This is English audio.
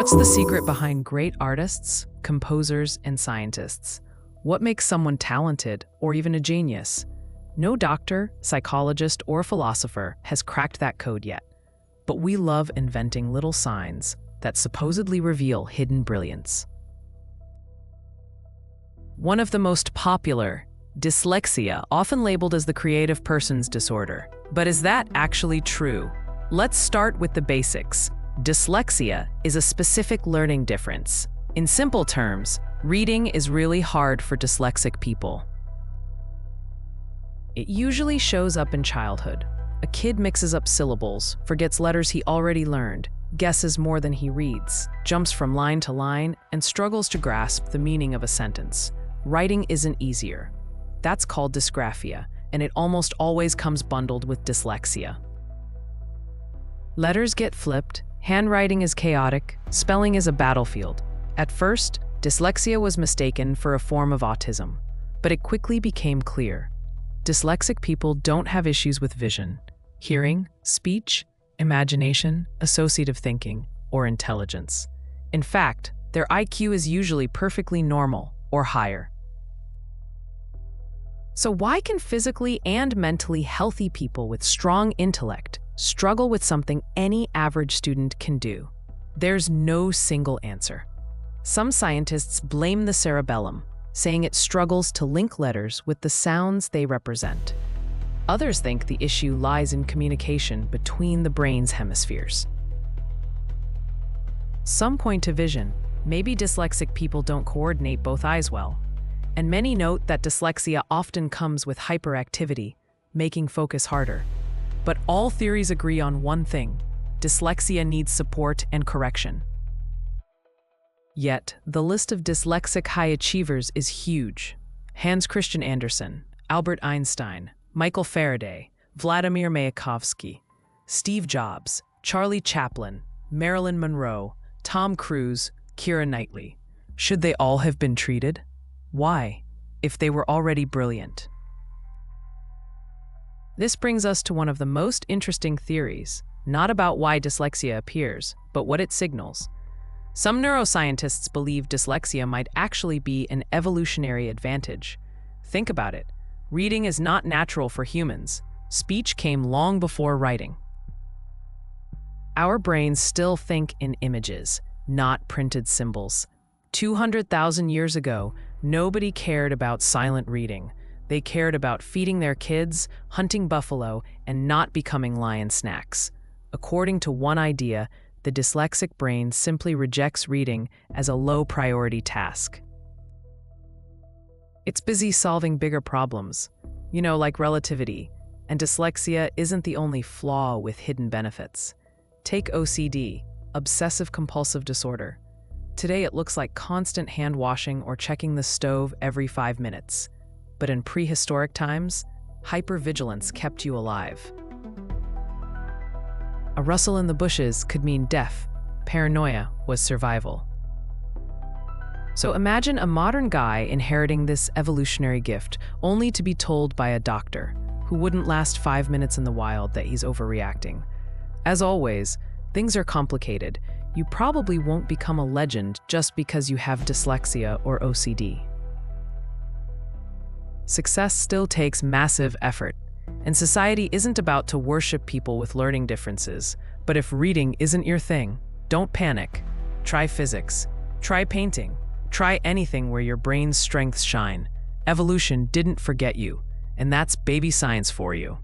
What's the secret behind great artists, composers, and scientists? What makes someone talented or even a genius? No doctor, psychologist, or philosopher has cracked that code yet. But we love inventing little signs that supposedly reveal hidden brilliance. One of the most popular, dyslexia, often labeled as the creative person's disorder. But is that actually true? Let's start with the basics. Dyslexia is a specific learning difference. In simple terms, reading is really hard for dyslexic people. It usually shows up in childhood. A kid mixes up syllables, forgets letters he already learned, guesses more than he reads, jumps from line to line, and struggles to grasp the meaning of a sentence. Writing isn't easier. That's called dysgraphia, and it almost always comes bundled with dyslexia. Letters get flipped, handwriting is chaotic, spelling is a battlefield. At first, dyslexia was mistaken for a form of autism, but it quickly became clear. Dyslexic people don't have issues with vision, hearing, speech, imagination, associative thinking, or intelligence. In fact, their IQ is usually perfectly normal or higher. So why can physically and mentally healthy people with strong intellect struggle with something any average student can do? There's no single answer. Some scientists blame the cerebellum, saying it struggles to link letters with the sounds they represent. Others think the issue lies in communication between the brain's hemispheres. Some point to vision. Maybe dyslexic people don't coordinate both eyes well. And many note that dyslexia often comes with hyperactivity, making focus harder. But all theories agree on one thing: dyslexia needs support and correction. Yet, the list of dyslexic high achievers is huge. Hans Christian Andersen, Albert Einstein, Michael Faraday, Vladimir Mayakovsky, Steve Jobs, Charlie Chaplin, Marilyn Monroe, Tom Cruise, Keira Knightley. Should they all have been treated? Why, if they were already brilliant? This brings us to one of the most interesting theories, not about why dyslexia appears, but what it signals. Some neuroscientists believe dyslexia might actually be an evolutionary advantage. Think about it. Reading is not natural for humans. Speech came long before writing. Our brains still think in images, not printed symbols. 200,000 years ago, nobody cared about silent reading. They cared about feeding their kids, hunting buffalo, and not becoming lion snacks. According to one idea, the dyslexic brain simply rejects reading as a low-priority task. It's busy solving bigger problems, like relativity, and dyslexia isn't the only flaw with hidden benefits. Take OCD, obsessive-compulsive disorder. Today it looks like constant hand-washing or checking the stove every 5 minutes. But in prehistoric times, hypervigilance kept you alive. A rustle in the bushes could mean death. Paranoia was survival. So imagine a modern guy inheriting this evolutionary gift, only to be told by a doctor, who wouldn't last 5 minutes in the wild, that he's overreacting. As always, things are complicated. You probably won't become a legend just because you have dyslexia or OCD. Success still takes massive effort, and society isn't about to worship people with learning differences. But if reading isn't your thing, don't panic. Try physics. Try painting. Try anything where your brain's strengths shine. Evolution didn't forget you, and that's baby science for you.